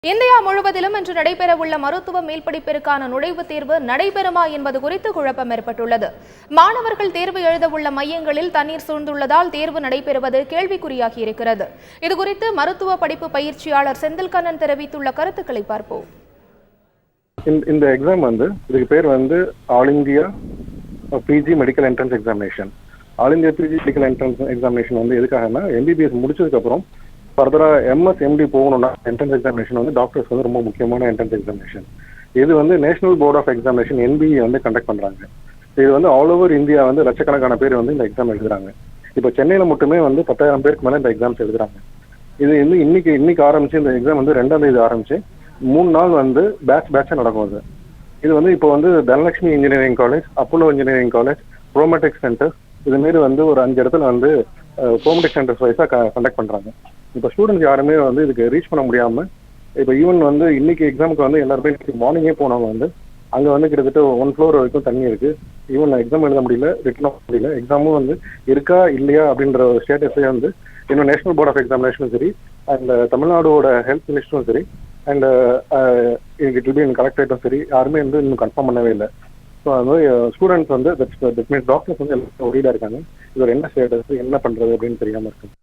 India முழுவதிலும் இன்று நடைபெறவுள்ள மருத்துவ மேல்படிப்பிற்கான நுழைவுத் தேர்வு நடைபெறுமா என்பது குறித்து குழப்பம் ஏற்பட்டுள்ளது. மாணவர்கள் தேர்வு எழுதவுள்ள மையங்களில் தண்ணீர் சூழ்ந்துள்ளதால் தேர்வு நடைபெறுவது கேள்விக்குறியாகியிருக்கிறது. இதுகுறித்து மருத்துவ படிப்பு பயிற்சியாளர் செந்தில்கண்ணன் தெரிவித்துள்ள கருத்துக்களை பார்ப்போம். இந்த எக்ஸாம் இதுக்கு பேர் all India PG medical entrance examination. All India PG medical entrance examination எதுக்காகனா எம்பிபிஎஸ் முடிச்சதுக்கு அப்புறம் ஃபர்தரா எம்எஸ் எம்டி போகணும்னா என்ட்ரன்ஸ் எக்ஸாமினேஷன் டாக்டர்ஸ் ரொம்ப முக்கியமான என்ட்ரன்ஸ் எக்ஸாமினேஷன். இது national board of examination NBE conduct பண்றாங்க. இது ஆல் ஓவர் இந்தியா லட்சக்கணக்கான பேர் இந்த எக்ஸாம் எழுதுறாங்க. இப்போ சென்னையில மட்டுமே 10,000 பேருக்கு மேல இந்த எக்ஸாம்ஸ் எழுதுறாங்க. இது இன்னைக்கு ஆரம்பிச்சு இந்த எக்ஸாம் 2ஆம் தேதி ஆரம்பிச்சு 3 நாள் பேட்சா நடக்கும். இது இப்போ Dhanalakshmi engineering college, Apollo engineering college, ப்ரோமெடிக் சென்டர்ஸ் இது மாரி ஒரு 5 இடத்துல ப்ரோமெடிக் சென்டர்ஸ் வைஸா கண்டக்ட் பண்றாங்க. இப்போ ஸ்டூடெண்ட்ஸ் யாருமே இதுக்கு ரீச் பண்ண முடியாம இப்போ ஈவன் இன்னைக்கு எக்ஸாமுக்கு எல்லாருமே மார்னிங்கே போனவங்க அங்க கிட்டத்தட்ட 1 ஃப்ளோர் வரைக்கும் தண்ணி இருக்கு. ஈவன் எக்ஸாம் எழுத முடியல, ரிட்டன் ஆக முடியல. எக்ஸாமும் இருக்கா இல்லையா அப்படின்ற ஒரு ஸ்டேட்டஸே இன்னும் நேஷனல் போர்ட் ஆஃப் எக்ஸாமினேஷனும் சரி, அண்ட் தமிழ்நாடோட ஹெல்த் மினிஸ்டரும் சரி, அண்ட் ட்ரிபியூன் கலெக்டரேட்டும் சரி, யாருமே இன்னும் கன்ஃபார்ம் பண்ணவே இல்லை. So students that means doctors எல்லாரும் ஒரீடா இருக்காங்க. இது என்ன ஸ்டேட்டஸ், என்ன பண்றது அப்படின்னு தெரியாம இருக்கு.